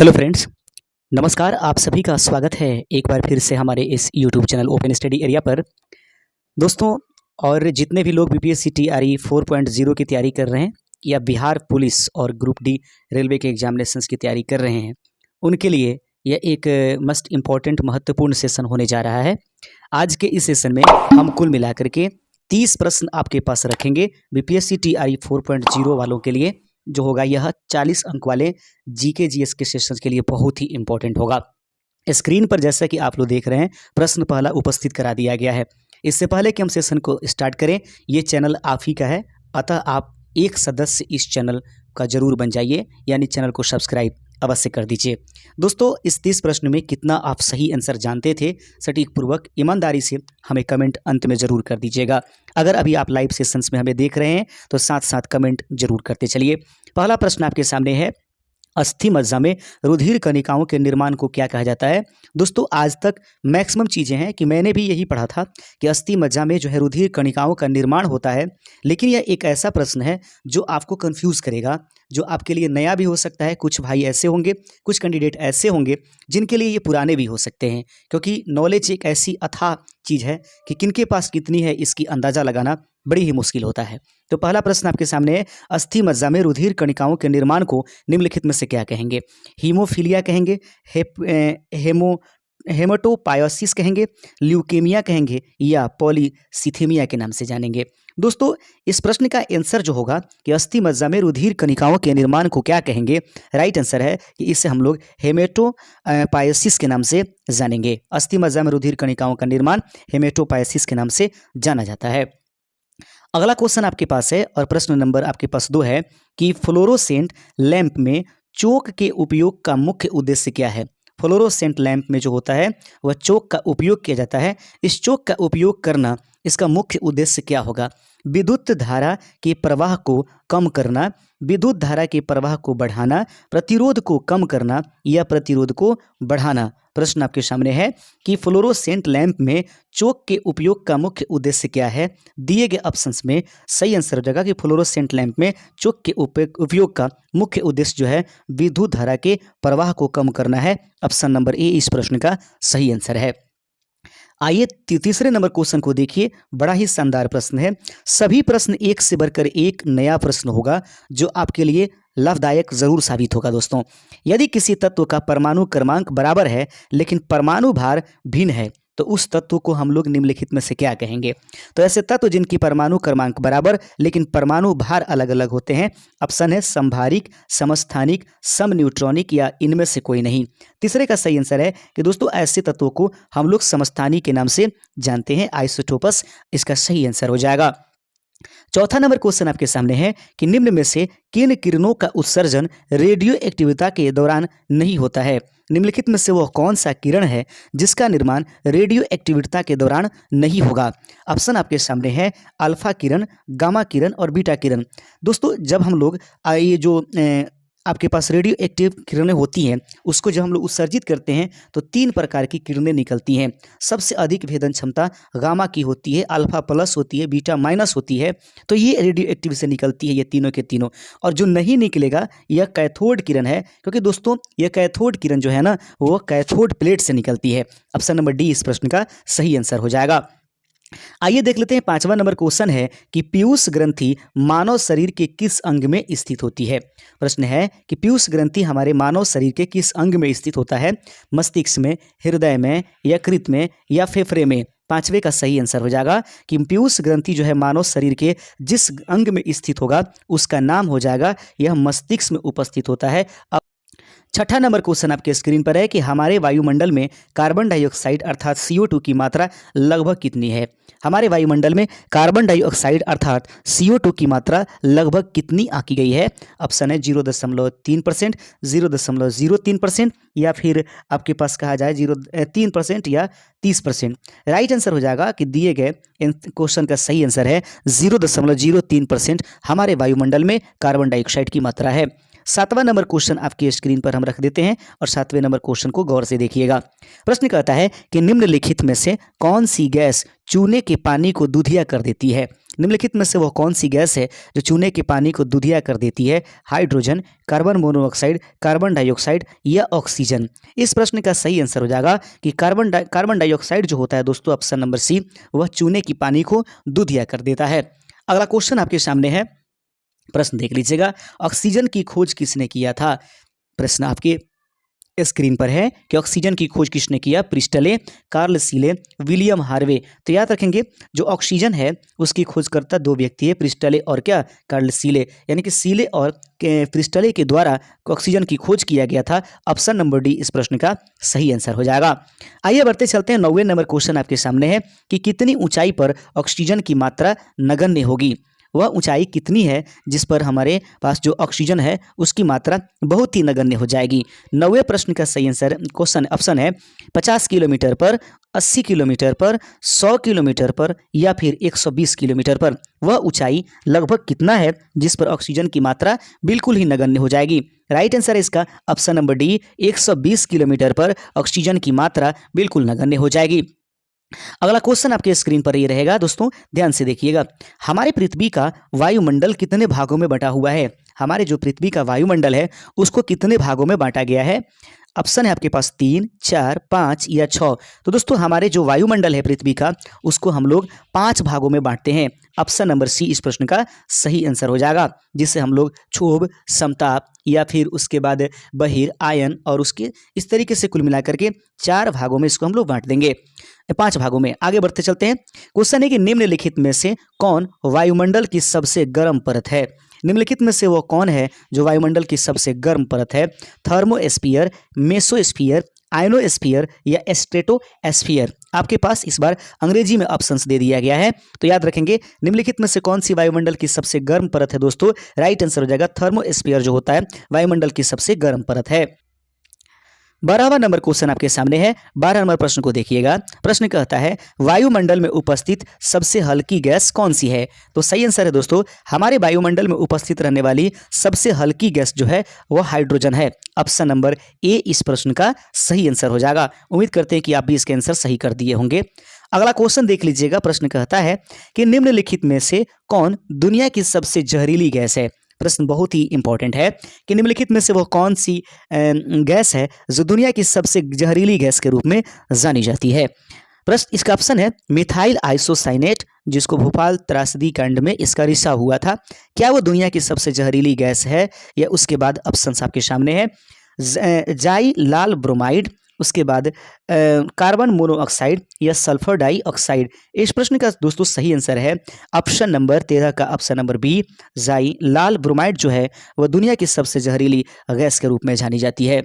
Hello friends, नमस्कार। आप सभी का स्वागत है एक बार फिर से हमारे इस YouTube channel open study area पर। दोस्तों, और जितने भी लोग बीपीएससी टीआरई 4.0 की तैयारी कर रहे हैं या बिहार पुलिस और ग्रुप डी रेलवे के एग्जामिनेशंस की तैयारी कर रहे हैं, उनके लिए यह एक मस्ट इम्पॉर्टेंट महत्वपूर्ण सेशन होने जा रहा है। आज के इस सेशन में हम कुल मिलाकर के 30 प्रश्न आपके पास रखेंगे बीपीएससी टीआरई 4.0 वालों के लिए। जो होगा यह 40 अंक वाले जीके जीएस के सेशंस के लिए बहुत ही इंपॉर्टेंट होगा। स्क्रीन पर जैसा कि आप लोग देख रहे हैं, प्रश्न पहला उपस्थित करा दिया गया है। इससे पहले कि हम सेशन को स्टार्ट करें, ये चैनल आप ही का है, अतः आप एक सदस्य इस चैनल का जरूर बन जाइए, यानी चैनल को सब्सक्राइब अवश्य कर दीजिए। दोस्तों, इस 30 प्रश्न में कितना आप सही आंसर जानते थे, सटीक पूर्वक ईमानदारी से हमें कमेंट अंत में जरूर कर दीजिएगा। अगर अभी आप लाइव सेशंस में हमें देख रहे हैं तो साथ साथ कमेंट जरूर करते चलिए। पहला प्रश्न आपके सामने है, अस्थि मज्जा में रुधिर कणिकाओं के निर्माण को क्या कहा जाता है। दोस्तों, आज तक मैक्सिमम चीज़ें हैं कि मैंने भी यही पढ़ा था कि अस्थि मज्जा में जो है रुधिर कणिकाओं का निर्माण होता है, लेकिन यह एक ऐसा प्रश्न है जो आपको कंफ्यूज करेगा, जो आपके लिए नया भी हो सकता है। कुछ भाई ऐसे होंगे, कुछ कैंडिडेट ऐसे होंगे जिनके लिए ये पुराने भी हो सकते हैं, क्योंकि नॉलेज एक ऐसी अथाह चीज़ है कि किनके पास कितनी है इसकी अंदाज़ा लगाना बड़ी ही मुश्किल होता है। तो पहला प्रश्न आपके सामने है, अस्थि मज्जा में रुधिर कणिकाओं के निर्माण को निम्नलिखित में से क्या कहेंगे। हीमोफीलिया कहेंगे, हेमेटोपायोसिस कहेंगे, ल्यूकेमिया कहेंगे, या पॉलीसिथेमिया के नाम से जानेंगे। दोस्तों, इस प्रश्न का आंसर जो होगा कि अस्थि मज्जा में रुधिर कणिकाओं के निर्माण को क्या कहेंगे, राइट आंसर है कि इसे हम लोग हेमेटोपायोसिस के नाम से जानेंगे। अस्थि मज्जा में रुधिर कणिकाओं का निर्माण हेमेटोपायोसिस के नाम से जाना जाता है। अगला क्वेश्चन आपके पास है और प्रश्न नंबर आपके पास 2 है कि फ्लोरोसेंट लैंप में चोक के उपयोग का मुख्य उद्देश्य क्या है। फ्लोरोसेंट लैंप में जो होता है वह चोक का उपयोग किया जाता है। इस चोक का उपयोग करना, इसका मुख्य उद्देश्य क्या होगा। विद्युत धारा के प्रवाह को कम करना, विद्युत धारा के प्रवाह को बढ़ाना, प्रतिरोध को कम करना या प्रतिरोध को बढ़ाना। प्रश्न आपके सामने है कि फ्लोरोसेंट लैंप में चोक के उपयोग का मुख्य उद्देश्य क्या है। दिए गए ऑप्शंस में सही आंसर हो जाएगा कि फ्लोरोसेंट लैंप में चोक के उपयोग का मुख्य उद्देश्य जो है विद्युत धारा के प्रवाह को कम करना है। ऑप्शन नंबर ए इस प्रश्न का सही आंसर है। आइए तीसरे नंबर क्वेश्चन को देखिए, बड़ा ही शानदार प्रश्न है। सभी प्रश्न एक से बढ़कर एक नया प्रश्न होगा जो आपके लिए लाभदायक जरूर साबित होगा। दोस्तों, यदि किसी तत्व का परमाणु क्रमांक बराबर है लेकिन परमाणु भार भिन्न है तो उस तत्व को हम लोग निम्नलिखित में से क्या कहेंगे। तो ऐसे तत्व जिनकी परमाणु क्रमांक बराबर लेकिन परमाणु भार अलग अलग होते हैं, ऑप्शन है समभारिक, समस्थानिक, समन्यूट्रॉनिक या इनमें से कोई नहीं। तीसरे का सही आंसर है कि दोस्तों ऐसे तत्वों को हम लोग समस्थानिक के नाम से जानते हैं, आइसोटोपस इसका सही आंसर हो जाएगा। चौथा नंबर क्वेश्चन आपके सामने है कि निम्न में से किन किरणों का उत्सर्जन रेडियो एक्टिविटी के दौरान नहीं होता है। निम्नलिखित में से वह कौन सा किरण है जिसका निर्माण रेडियो एक्टिविटी के दौरान नहीं होगा। ऑप्शन आपके सामने है अल्फा किरण, गामा किरण और बीटा किरण। दोस्तों, जब हम लोग ये जो आपके पास रेडियो एक्टिव किरणें होती हैं, उसको जब हम लोग उत्सर्जित करते हैं तो 3 प्रकार की किरणें निकलती हैं। सबसे अधिक भेदन क्षमता गामा की होती है, अल्फा प्लस होती है, बीटा माइनस होती है। तो ये रेडियो एक्टिव से निकलती है, ये तीनों के तीनों। और जो नहीं निकलेगा यह कैथोड किरण है, क्योंकि दोस्तों यह कैथोड किरण जो है ना, वो कैथोड प्लेट से निकलती है। ऑप्शन नंबर डी इस प्रश्न का सही आंसर हो जाएगा। आइए देख लेते हैं 5वां नंबर क्वेश्चन है कि पीयूष ग्रंथि मानव शरीर के किस अंग में स्थित होती है। प्रश्न है कि पीयूष ग्रंथि हमारे मानव शरीर के किस अंग में स्थित होता है। मस्तिष्क में, हृदय में, यकृत में या फेफड़े में। 5वें का सही आंसर हो जाएगा कि पीयूष ग्रंथि जो है मानव शरीर के जिस अंग में स्थित होगा उसका नाम हो जाएगा यह मस्तिष्क में उपस्थित होता है। छठा नंबर क्वेश्चन आपके स्क्रीन पर है कि हमारे वायुमंडल में कार्बन डाइऑक्साइड अर्थात CO2 की मात्रा लगभग कितनी है। हमारे वायुमंडल में कार्बन डाइऑक्साइड अर्थात CO2 की मात्रा लगभग कितनी आंकी गई है। ऑप्शन है 0.3%, 0.03% या फिर आपके पास कहा जाए 0.3% या 30%। राइट आंसर हो जाएगा कि दिए गए क्वेश्चन का सही आंसर है 0.03% हमारे वायुमंडल में कार्बन डाइऑक्साइड की मात्रा है। 7वां नंबर क्वेश्चन आपकी स्क्रीन पर हम रख देते हैं और 7वें नंबर क्वेश्चन को गौर से देखिएगा। प्रश्न कहता है कि निम्नलिखित में से कौन सी गैस चूने के पानी को दूधिया कर देती है। निम्नलिखित में से वह कौन सी गैस है जो चूने के पानी को दूधिया कर देती है। Hydrogen, carbon monoxide, carbon dioxide या ऑक्सीजन। इस प्रश्न का सही आंसर हो जाएगा कि कार्बन डाइऑक्साइड जो होता है दोस्तों, ऑप्शन नंबर सी, वह चूने की पानी को दूधिया कर देता है। अगला क्वेश्चन आपके सामने है, प्रश्न देख लीजिएगा। ऑक्सीजन की खोज किसने किया था। प्रश्न आपके स्क्रीन पर है कि ऑक्सीजन की खोज किसने किया। Priestley, Carl Scheele, William Harvey. तो याद रखेंगे जो ऑक्सीजन है उसकी खोजकर्ता दो व्यक्ति है, प्रिस्टले और क्या, कार्ल सीले। यानी कि सीले और प्रिस्टले के द्वारा ऑक्सीजन की खोज किया गया था। ऑप्शन नंबर डी इस प्रश्न का सही आंसर हो जाएगा। आइए बढ़ते चलते हैं। 9वें नंबर क्वेश्चन आपके सामने है कि कितनी ऊंचाई पर ऑक्सीजन की मात्रा नगण्य होगी। वह ऊंचाई कितनी है जिस पर हमारे पास जो ऑक्सीजन है उसकी मात्रा बहुत ही नगण्य हो जाएगी। 9वें प्रश्न का सही आंसर क्वेश्चन ऑप्शन है 50 किलोमीटर पर, 80 किलोमीटर पर, 100 किलोमीटर पर या फिर 120 किलोमीटर पर। वह ऊंचाई लगभग कितना है जिस पर ऑक्सीजन की मात्रा बिल्कुल ही नगण्य हो जाएगी। राइट आंसर है इसका ऑप्शन नंबर डी, 120 किलोमीटर पर ऑक्सीजन की मात्रा बिल्कुल नगण्य हो जाएगी। अगला क्वेश्चन आपके स्क्रीन पर ये रहेगा दोस्तों, ध्यान से देखिएगा। हमारे पृथ्वी का वायुमंडल कितने भागों में बटा हुआ है। हमारे जो पृथ्वी का वायुमंडल है उसको कितने भागों में बांटा गया है। ऑप्शन है आपके पास 3, 4, 5 या 6। तो दोस्तों हमारे जो वायुमंडल है पृथ्वी का उसको हम लोग 5 भागों में बांटते हैं। ऑप्शन नंबर सी इस प्रश्न का सही आंसर हो जाएगा, जिससे हम लोग क्षोभ, समताप या फिर उसके बाद बहिर, आयन और उसके इस तरीके से कुल मिलाकर के 4 भागों में इसको हम लोग बांट देंगे, 5 भागों में। आगे बढ़ते चलते हैं। क्वेश्चन है कि निम्नलिखित में से कौन वायुमंडल की सबसे गर्म परत है। निम्नलिखित में से वो कौन है जो वायुमंडल की सबसे गर्म परत है। थर्मोस्फीयर, मेसोस्फीयर, आयनोस्फीयर या स्ट्रेटोस्फीयर। आपके पास इस बार अंग्रेजी में ऑप्शंस दे दिया गया है, तो याद रखेंगे निम्नलिखित में से कौन सी वायुमंडल की सबसे गर्म परत है दोस्तों। राइट आंसर हो जाएगा थर्मोस्फीयर जो होता है वायुमंडल की सबसे गर्म परत है। 12वां नंबर क्वेश्चन आपके सामने है। 12 नंबर प्रश्न को देखिएगा। प्रश्न कहता है वायुमंडल में उपस्थित सबसे हल्की गैस कौन सी है। तो सही आंसर है दोस्तों, हमारे वायुमंडल में उपस्थित रहने वाली सबसे हल्की गैस जो है वह हाइड्रोजन है। ऑप्शन नंबर ए इस प्रश्न का सही आंसर हो जाएगा। उम्मीद करते हैं कि आप भी इसके आंसर सही कर दिए होंगे। अगला क्वेश्चन देख लीजिएगा। प्रश्न कहता है कि निम्नलिखित में से कौन दुनिया की सबसे जहरीली गैस है। प्रश्न बहुत ही इंपॉर्टेंट है कि निम्नलिखित में से वह कौन सी गैस है जो दुनिया की सबसे जहरीली गैस के रूप में जानी जाती है। प्रश्न इसका ऑप्शन है मिथाइल आइसोसाइनेट, जिसको भोपाल त्रासदी कांड में इसका रिसाव हुआ था। क्या वो दुनिया की सबसे जहरीली गैस है, या उसके बाद ऑप्शन आपके सामने है जाई लाल ब्रोमाइड, उसके बाद कार्बन मोनोऑक्साइड या सल्फर डाइऑक्साइड। इस प्रश्न का दोस्तों सही आंसर है ऑप्शन नंबर 13 का ऑप्शन नंबर बी, जाई लाल ब्रोमाइड जो है वह दुनिया की सबसे जहरीली गैस के रूप में जानी जाती है।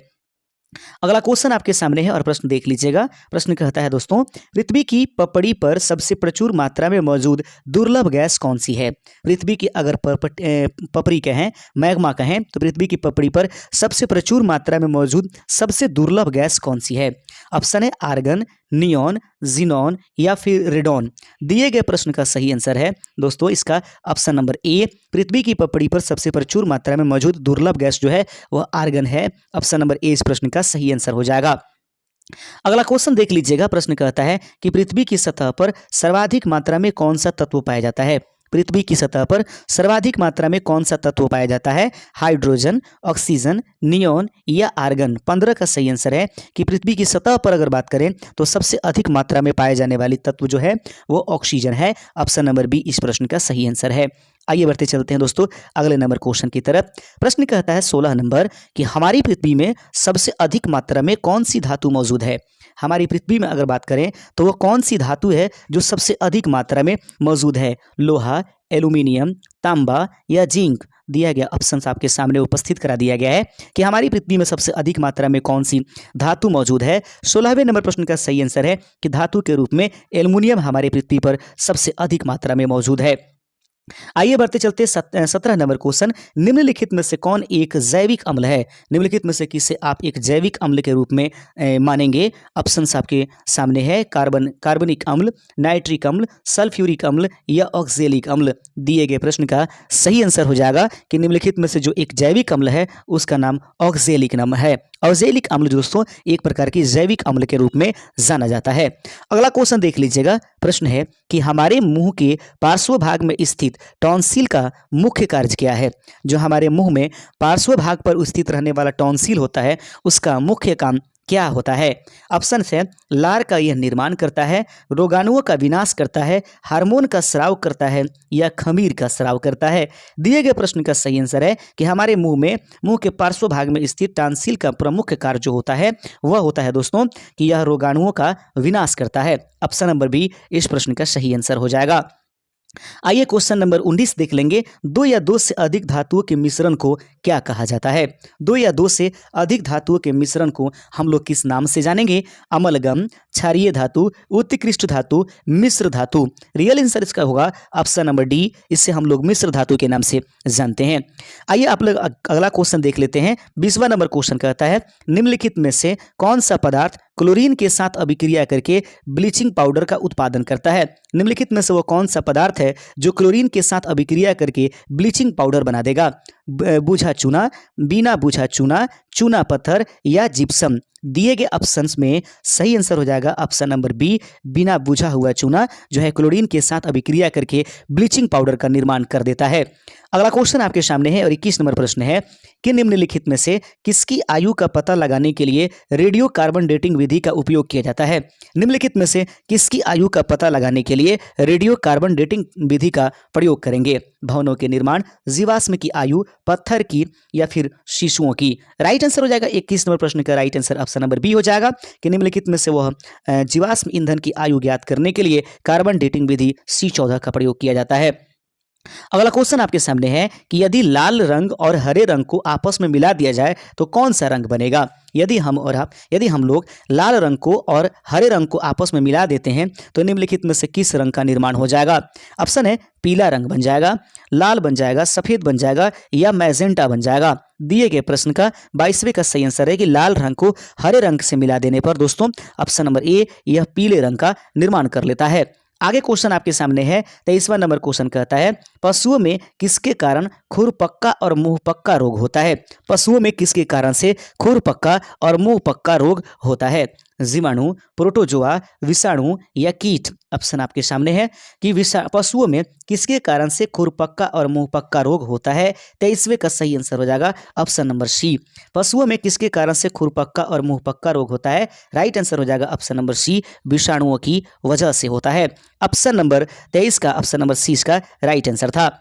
अगला क्वेश्चन आपके सामने है और प्रश्न देख लीजिएगा। प्रश्न कहता है दोस्तों पृथ्वी की पपड़ी पर सबसे प्रचुर मात्रा में मौजूद दुर्लभ गैस कौन सी है। पृथ्वी की अगर पपड़ी कहें, मैग्मा कहें, तो पृथ्वी की पपड़ी पर सबसे प्रचुर मात्रा में मौजूद सबसे दुर्लभ गैस कौन सी है। ऑप्शन है आर्गन, नियॉन, जिनॉन या फिर रेडॉन। दिए गए प्रश्न का सही आंसर है दोस्तों इसका ऑप्शन नंबर ए, पृथ्वी की पपड़ी पर सबसे प्रचुर मात्रा में मौजूद दुर्लभ गैस जो है वह आर्गन है। ऑप्शन नंबर ए इस प्रश्न का सही आंसर हो जाएगा। अगला क्वेश्चन देख लीजिएगा। प्रश्न कहता है कि पृथ्वी की सतह पर सर्वाधिक मात्रा में कौन सा तत्व पाया जाता है। पृथ्वी की सतह पर सर्वाधिक मात्रा में कौन सा तत्व पाया जाता है। हाइड्रोजन, ऑक्सीजन, नियॉन या आर्गन। 15 का सही आंसर है कि पृथ्वी की सतह पर अगर बात करें तो सबसे अधिक मात्रा में पाए जाने वाली तत्व जो है वो ऑक्सीजन है। ऑप्शन नंबर बी इस प्रश्न का सही आंसर है। आइए बढ़ते चलते हैं दोस्तों अगले नंबर क्वेश्चन की तरफ। प्रश्न कहता है 16 नंबर कि हमारी पृथ्वी में सबसे अधिक मात्रा में कौन सी धातु मौजूद है। हमारी पृथ्वी में अगर बात करें तो वह कौन सी धातु है जो सबसे अधिक मात्रा में मौजूद है। लोहा, एल्यूमिनियम, तांबा या जिंक। दिया गया ऑप्शन आपके सामने उपस्थित करा दिया गया है कि हमारी पृथ्वी में सबसे अधिक मात्रा में कौन सी धातु मौजूद है। 16वें नंबर प्रश्न का सही आंसर है कि धातु के रूप में एल्यूमिनियम हमारे पृथ्वी पर सबसे अधिक मात्रा में मौजूद है। आइए बढ़ते चलते 17 नंबर क्वेश्चन। निम्नलिखित में से कौन एक जैविक अम्ल है? निम्नलिखित में से किसे आप एक जैविक अम्ल के रूप में मानेंगे? ऑप्शंस आपके सामने है। कार्बनिक अम्ल, नाइट्रिक अम्ल, सल्फ्यूरिक अम्ल या ऑक्जेलिक अम्ल। दिए गए प्रश्न का सही आंसर हो जाएगा कि निम्नलिखित में से जो एक जैविक अम्ल है उसका नाम ऑक्जेलिक अम्ल है। ऑक्जेलिक अम्ल दोस्तों एक प्रकार की जैविक अम्ल के रूप में जाना जाता है। अगला क्वेश्चन देख लीजिएगा। प्रश्न है कि हमारे मुंह के पार्श्व भाग में स्थित टॉन्सिल का मुख्य कार्य क्या है? जो हमारे मुंह में पार्श्व भाग पर स्थित रहने वाला टॉन्सिल होता है उसका मुख्य काम क्या होता है? ऑप्शन है लार का यह निर्माण करता है, रोगाणुओं का विनाश करता है, हार्मोन का स्राव करता है या खमीर का स्राव करता है। दिए गए प्रश्न का सही आंसर है कि हमारे मुंह के पार्श्व भाग में स्थित टॉन्सिल का प्रमुख कार्य जो होता है वह होता है दोस्तों कि यह रोगाणुओं का विनाश करता है। ऑप्शन नंबर बी इस प्रश्न का सही आंसर हो जाएगा। आइए क्वेश्चन नंबर 19 देख लेंगे। दो या दो से अधिक धातुओं के मिश्रण को क्या कहा जाता है? दो या दो से अधिक धातुओं के मिश्रण को हम लोग किस नाम से जानेंगे? अमलगम, क्षारीय धातु, उत्कृष्ट धातु, मिश्र धातु। रियल आंसर इसका होगा ऑप्शन नंबर डी। इससे हम लोग मिश्र धातु के नाम से जानते हैं। आइए आप लोग अगला क्वेश्चन देख लेते हैं। 20वां नंबर क्वेश्चन कहता है निम्नलिखित में से कौन सा पदार्थ क्लोरीन के साथ अभिक्रिया करके ब्लीचिंग पाउडर का उत्पादन करता है? निम्नलिखित में से वो कौन सा पदार्थ है जो क्लोरीन के साथ अभिक्रिया करके ब्लीचिंग पाउडर बना देगा? बूझा चूना, बिना बूझा चूना, चूना पत्थर या जिप्सम। दिए गए ऑप्शंस में सही आंसर हो जाएगा ऑप्शन नंबर बी, बिना बुझा हुआ चूना जो है क्लोरीन के साथ अभिक्रिया करके ब्लीचिंग पाउडर का निर्माण कर देता है। अगला क्वेश्चन आपके सामने है और 21 नंबर प्रश्न है कि निम्नलिखित में से किसकी आयु का पता लगाने के लिए रेडियो कार्बन डेटिंग विधि का उपयोग किया जाता है? निम्नलिखित में से किसकी आयु का पता लगाने के लिए रेडियो कार्बन डेटिंग विधि का प्रयोग करेंगे? भवनों के निर्माण, जीवाश्म की आयु, पत्थर की या फिर शिशुओं की। राइट आंसर हो जाएगा 21 नंबर प्रश्न का right answer option number B हो जाएगा कि निम्नलिखित में से वह जीवाश्म ईंधन की आयु ज्ञात करने के लिए कार्बन डेटिंग विधि C14 का प्रयोग किया जाता है। अगला क्वेश्चन आपके सामने है कि यदि लाल रंग और हरे रंग को आपस में मिला दिया जाए तो कौन सा रंग बनेगा? यदि हम लोग लाल रंग को और हरे रंग को आपस में मिला देते हैं तो निम्नलिखित में से किस रंग का निर्माण हो जाएगा? ऑप्शन है पीला रंग बन जाएगा, लाल बन जाएगा, सफेद बन जाएगा या मैजेंटा बन जाएगा। दिए गए प्रश्न का 22वें का सही आंसर है कि लाल रंग को हरे रंग से मिला देने पर दोस्तों ऑप्शन नंबर ए यह पीले रंग का निर्माण कर लेता है। आगे क्वेश्चन आपके सामने है 23वां नंबर क्वेश्चन कहता है पशुओं में किसके कारण खुरपक्का और मुंहपक्का रोग होता है? पशुओं में किसके कारण से खुरपक्का और मुंहपक्का रोग होता है? जीवाणु, प्रोटोजोआ, विषाणु या कीट। ऑप्शन आपके सामने है कि पशुओं में किसके कारण से खुरपक्का और मुंहपक्का रोग होता है? 23वें का सही आंसर हो जाएगा ऑप्शन नंबर सी। पशुओं में किसके कारण से खुरपक्का और मुंहपक्का रोग होता है? राइट आंसर हो जाएगा ऑप्शन नंबर सी, विषाणुओं की वजह से होता है। ऑप्शन नंबर 23 का ऑप्शन नंबर सी इसका राइट आंसर था।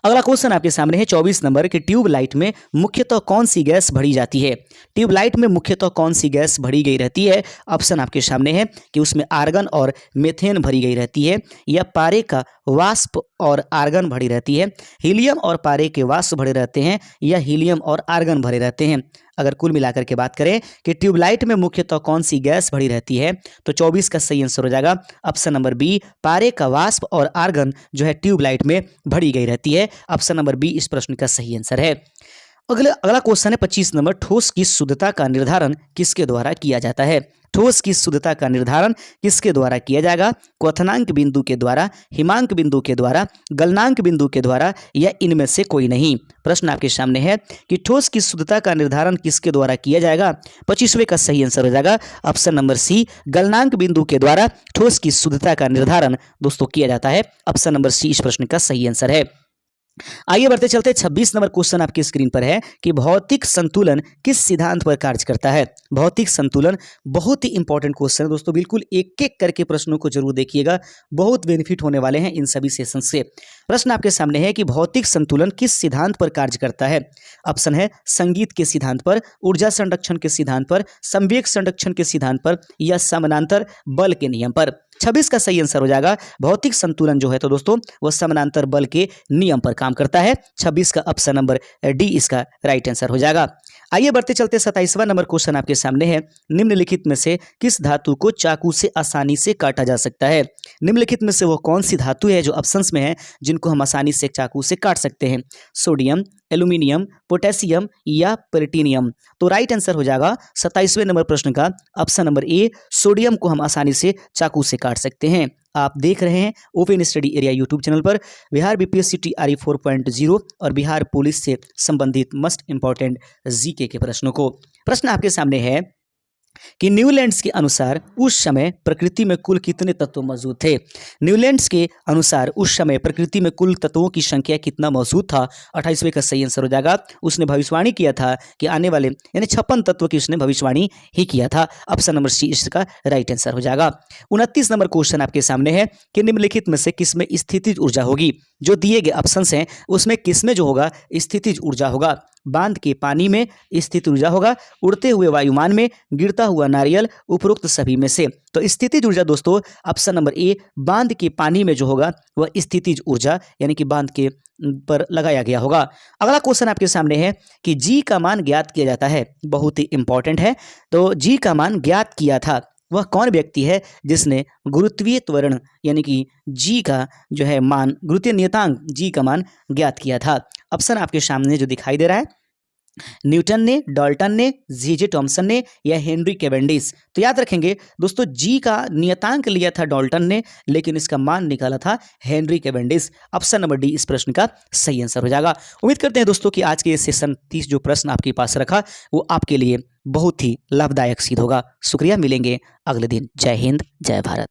अगला क्वेश्चन आपके सामने है 24 नंबर कि ट्यूबलाइट में मुख्यतः कौन सी गैस भरी जाती है? ट्यूबलाइट में मुख्यतः कौन सी गैस भरी गई रहती है? ऑप्शन आपके सामने है कि उसमें आर्गन और मेथेन भरी गई रहती है या पारे का वाष्प और आर्गन भरी रहती है, हीलियम और पारे के वाष्प भरे रहते हैं या हीलियम और आर्गन भरे रहते हैं। अगर कुल मिलाकर के बात करें कि ट्यूबलाइट में मुख्यतः कौन सी गैस भरी रहती है तो 24 का सही आंसर हो जाएगा ऑप्शन नंबर बी, पारे का वाष्प और आर्गन जो है ट्यूबलाइट में भरी गई रहती है। ऑप्शन नंबर बी इस प्रश्न का सही आंसर है। अगला क्वेश्चन है 25 नंबर ठोस की शुद्धता का निर्धारण किसके द्वारा किया जाता है? ठोस की शुद्धता का निर्धारण किसके द्वारा किया जाएगा? क्वथनांक बिंदु के द्वारा, हिमांक बिंदु के द्वारा, गलनांक बिंदु के द्वारा या इनमें से कोई नहीं। प्रश्न आपके सामने है कि ठोस की शुद्धता का निर्धारण किसके द्वारा किया जाएगा? 25वें का सही आंसर हो जाएगा ऑप्शन नंबर सी, गलनांक बिंदु के द्वारा ठोस की शुद्धता का निर्धारण दोस्तों किया जाता है। ऑप्शन नंबर सी इस प्रश्न का सही आंसर है। आइए बढ़ते चलते 26 नंबर क्वेश्चन आपकी स्क्रीन पर है कि भौतिक संतुलन किस सिद्धांत पर कार्य करता है? भौतिक संतुलन बहुत ही इंपॉर्टेंट क्वेश्चन है दोस्तों, बिल्कुल एक एक करके प्रश्नों को जरूर देखिएगा, बहुत बेनिफिट होने वाले हैं इन सभी सेशन से। प्रश्न आपके सामने है कि भौतिक संतुलन किस सिद्धांत पर कार्य करता है? ऑप्शन है संगीत के सिद्धांत पर, ऊर्जा संरक्षण के सिद्धांत पर, संवेग संरक्षण के सिद्धांत पर या समानांतर बल के नियम पर। 26 का सही आंसर हो जाएगा भौतिक संतुलन जो है तो दोस्तों वह समानांतर बल के नियम पर काम करता है। 26 का ऑप्शन नंबर डी इसका राइट आंसर हो जाएगा। आइए बढ़ते चलते 27वां नंबर क्वेश्चन आपके सामने है। निम्नलिखित में से किस धातु को चाकू से आसानी से काटा जा सकता है? निम्नलिखित में से वो कौन सी धातु है जो ऑप्शंस में है जिनको हम आसानी से चाकू से काट सकते हैं? सोडियम, एल्यूमिनियम, पोटेशियम या प्लेटिनियम? तो राइट आंसर हो जाएगा 27वें नंबर प्रश्न का ऑप्शन नंबर ए, सोडियम को हम आसानी से चाकू से काट सकते हैं। आप देख रहे हैं open study area YouTube channel पर बिहार बीपीएससी टीआरई 4.0 और बिहार पुलिस से संबंधित मोस्ट इंपॉर्टेंट जीके के प्रश्नों को। प्रश्न आपके सामने है कि न्यूलैंड्स के अनुसार उस समय प्रकृति में कुल कितने तत्व मौजूद थे? न्यूलैंड्स के अनुसार उस समय प्रकृति में कुल तत्वों की संख्या कितना मौजूद था? 28वें का सही आंसर हो जाएगा। उसने भविष्यवाणी किया था कि आने वाले यानी 56 तत्व की उसने भविष्यवाणी ही किया था। ऑप्शन नंबर सी इसका राइट आंसर हो जाएगा। 29 नंबर क्वेश्चन आपके सामने है कि निम्नलिखित में से किसमें स्थितिज ऊर्जा होगी? जो दिए गए ऑप्शंस हैं उसमें किसमें जो होगा स्थितिज ऊर्जा होगा? बांध के पानी में स्थितिज ऊर्जा होगा, उड़ते हुए वायुमान में, गिरता हुआ नारियल, उपरोक्त सभी में से। तो स्थितिज ऊर्जा दोस्तों ऑप्शन नंबर ए, बांध के पानी में जो होगा वह स्थितिज ऊर्जा यानी कि बांध के पर लगाया गया होगा। अगला क्वेश्चन आपके सामने है कि जी का मान ज्ञात किया जाता है। बहुत ही इंपॉर्टेंट है। तो जी का मान ज्ञात किया था वह कौन व्यक्ति है जिसने गुरुत्वीय त्वरण यानी कि जी का जो है मान, गुरुत्वीय नियतांक जी का मान ज्ञात किया था? ऑप्शन आपके सामने जो दिखाई दे रहा है, न्यूटन ने, डाल्टन ने, जे थॉमसन ने या हेनरी कैवेंडिश? तो याद रखेंगे दोस्तों जी का नियतांक लिया था डाल्टन ने, लेकिन इसका मान निकाला था Henry Cavendish. Option number D इस प्रश्न का सही आंसर हो जाएगा। उम्मीद करते हैं दोस्तों कि आज के सेशन 30 जो प्रश्न आपके पास रखा वो आपके लिए बहुत ही लाभदायक सिद्ध होगा। शुक्रिया, मिलेंगे अगले दिन। जय हिंद, जय भारत।